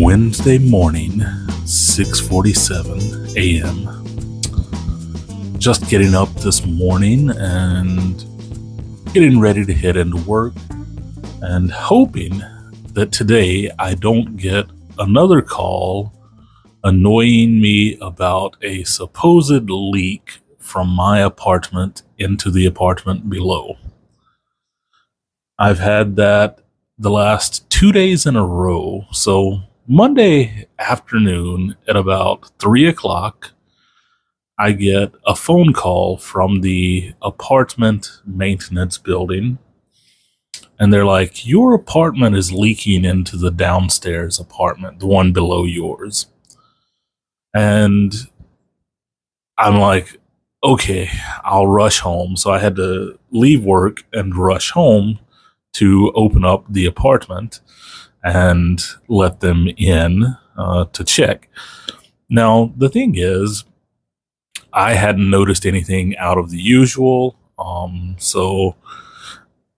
Wednesday morning, 6:47 a.m. Just getting up this morning and getting ready to head into work and hoping that today I don't get another call annoying me about a supposed leak from my apartment into the apartment below. I've had that the last 2 days in a row. So Monday afternoon at about 3 o'clock, I get a phone call from the apartment maintenance building. And they're like, your apartment is leaking into the downstairs apartment, the one below yours. And I'm like, okay, I'll rush home. So I had to leave work and rush home to open up the apartment and let them in to check. Now, the thing is, I hadn't noticed anything out of the usual, so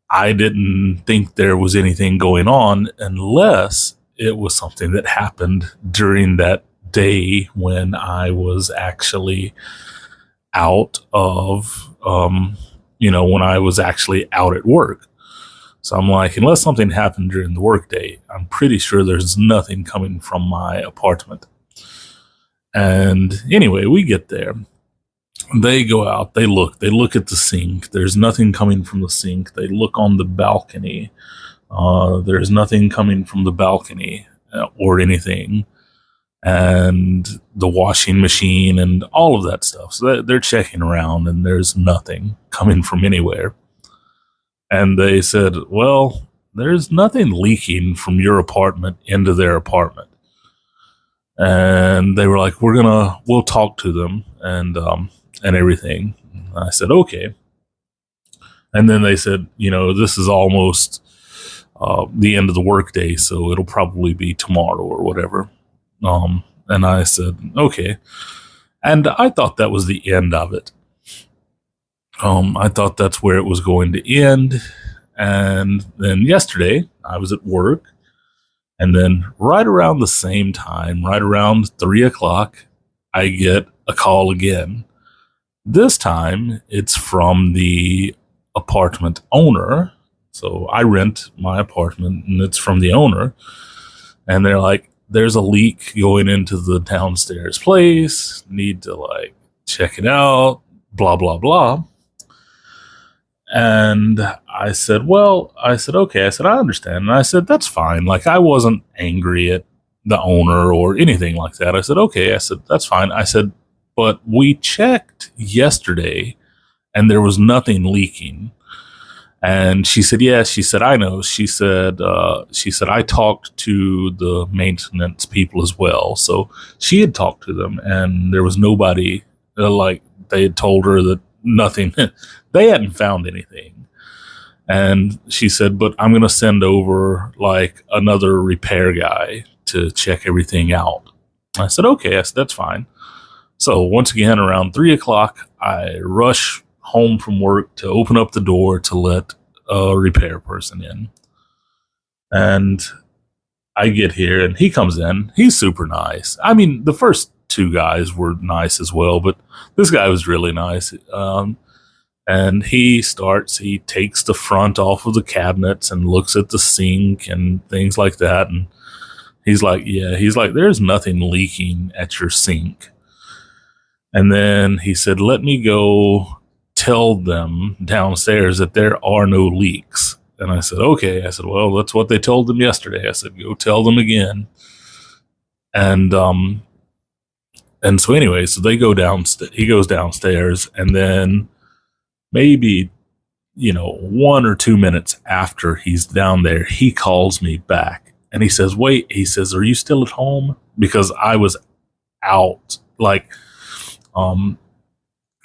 I didn't think there was anything going on unless it was something that happened during that day when I was actually out of, when I was actually out at work. So I'm like, unless something happened during the workday, I'm pretty sure there's nothing coming from my apartment. And anyway, we get there. They go out, they look at the sink. There's nothing coming from the sink. They look on the balcony. There's nothing coming from the balcony or anything. And the washing machine and all of that stuff. So they're checking around and there's nothing coming from anywhere. And they said, well, there's nothing leaking from your apartment into their apartment. And they were like, we'll talk to them and everything. And I said, okay. And then they said, this is almost the end of the workday, so it'll probably be tomorrow or whatever. And I said, okay. And I thought that was the end of it. I thought that's where it was going to end. And then yesterday, I was at work. And then right around the same time, right around 3 o'clock, I get a call again. This time, it's from the apartment owner. So I rent my apartment, and it's from the owner. And they're like, there's a leak going into the downstairs place. Need to, check it out, blah, blah, blah. And I said, okay. I said, I understand. And I said, that's fine. I wasn't angry at the owner or anything like that. I said, okay. I said, that's fine. I said, but we checked yesterday and there was nothing leaking. And she said, yeah. She said, I know. She said, I talked to the maintenance people as well. So she had talked to them and there was nobody, they had told her that nothing, they hadn't found anything. And she said, but I'm going to send over another repair guy to check everything out. I said, okay. I said, that's fine. So once again, around 3 o'clock, I rush home from work to open up the door to let a repair person in. And I get here and he comes in. He's super nice. I mean, the first two guys were nice as well, but this guy was really nice. And he takes the front off of the cabinets and looks at the sink and things like that. And he's like, there's nothing leaking at your sink. And then he said, let me go tell them downstairs that there are no leaks. And I said, okay. I said, well, that's what they told them yesterday. I said, go tell them again. And so anyway, so they go downstairs, he goes downstairs, and then maybe, 1 or 2 minutes after he's down there, he calls me back and he says, wait, he says, are you still at home? Because I was out,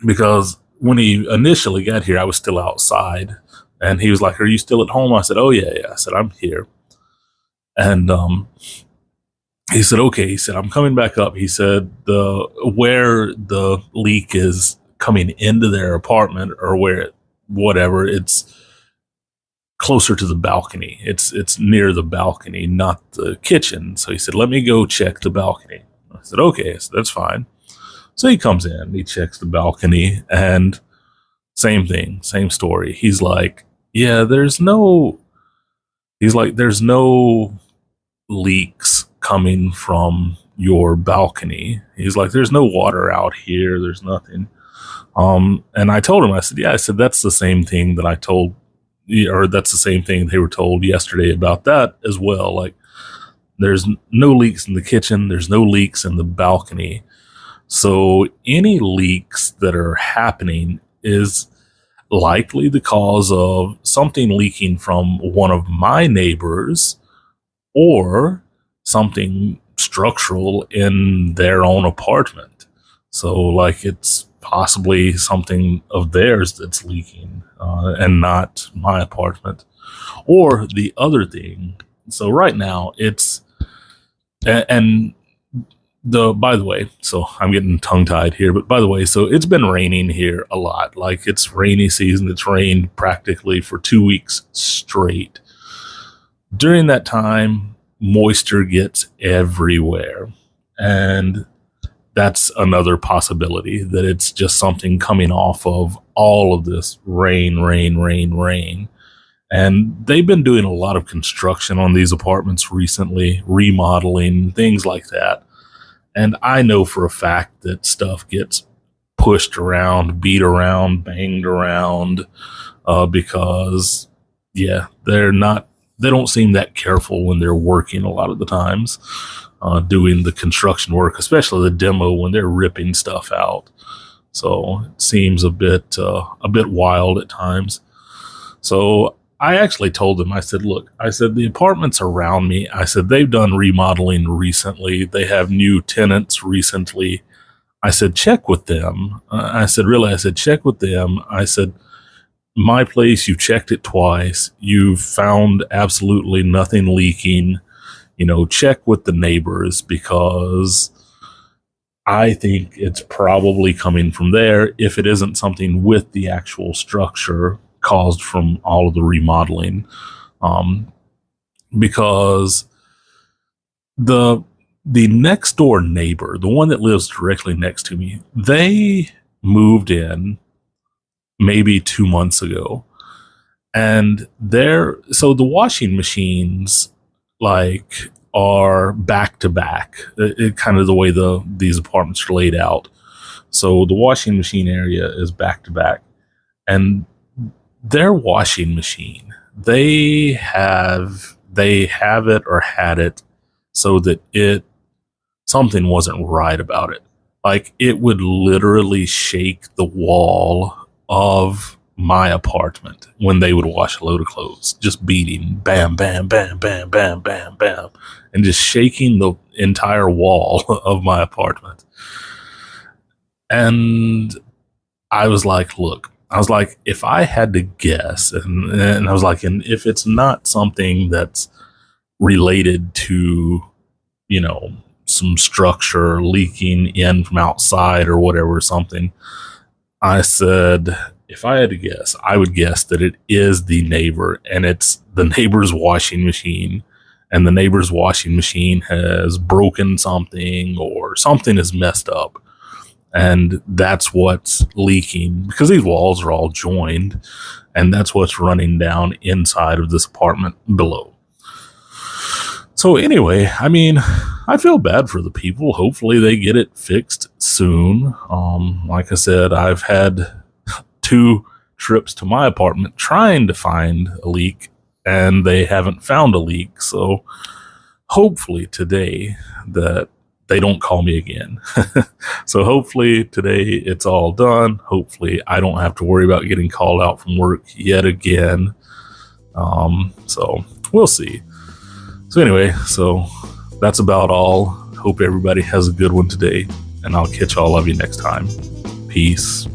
because when he initially got here, I was still outside and he was like, are you still at home? I said, oh yeah. I said, I'm here. And, he said, okay. He said, I'm coming back up. He said, where the leak is coming into their apartment or whatever, it's closer to the balcony. It's near the balcony, not the kitchen. So he said, let me go check the balcony. I said, okay, so that's fine. So he comes in, he checks the balcony, and same thing, same story. He's like, yeah, there's no leaks coming from your balcony. He's like, there's no water out here. There's nothing. And I told him, I said, yeah, I said, that's the same thing that I told, or that's the same thing they were told yesterday about that as well. Like, there's no leaks in the kitchen. There's no leaks in the balcony. So any leaks that are happening is likely the cause of something leaking from one of my neighbors or something structural in their own apartment. So, like, it's possibly something of theirs that's leaking and not my apartment. Or the other thing, so right now it's, and by the way, so I'm getting tongue tied here, but by the way, so it's been raining here a lot. Like, it's rainy season. It's rained practically for 2 weeks straight. During that time, moisture gets everywhere. And that's another possibility, that it's just something coming off of all of this rain. And they've been doing a lot of construction on these apartments recently, remodeling, things like that. And I know for a fact that stuff gets pushed around, beat around, banged around, because, yeah, they don't seem that careful when they're working a lot of the times, doing the construction work, especially the demo when they're ripping stuff out. So it seems a bit wild at times. So I actually told them, I said, look, I said, the apartments around me, I said, they've done remodeling recently. They have new tenants recently. I said, check with them. I said, really, I said, check with them. I said, my place, you checked it twice. You've found absolutely nothing leaking. Check with the neighbors, because I think it's probably coming from there if it isn't something with the actual structure caused from all of the remodeling. Because the next door neighbor, the one that lives directly next to me, they moved in maybe 2 months ago. And so the washing machines, like, are back to back. It kind of the way these apartments are laid out. So the washing machine area is back to back. And their washing machine, they have it or had it so that something wasn't right about it. Like, it would literally shake the wall of my apartment when they would wash a load of clothes, just beating, bam, bam, bam, bam, bam, bam, bam, and just shaking the entire wall of my apartment. And I was like, look, if I had to guess, and I was like, and if it's not something that's related to, some structure leaking in from outside or whatever, something, I said, if I had to guess, I would guess that it is the neighbor, and it's the neighbor's washing machine, and the neighbor's washing machine has broken something, or something is messed up. And that's what's leaking, because these walls are all joined, and that's what's running down inside of this apartment below. So anyway, I mean, I feel bad for the people. Hopefully they get it fixed soon. Like I said, I've had 2 trips to my apartment trying to find a leak, and they haven't found a leak. So hopefully today that they don't call me again. So hopefully today it's all done. Hopefully I don't have to worry about getting called out from work yet again. So we'll see. So anyway, so that's about all. Hope everybody has a good one today, and I'll catch all of you next time. Peace.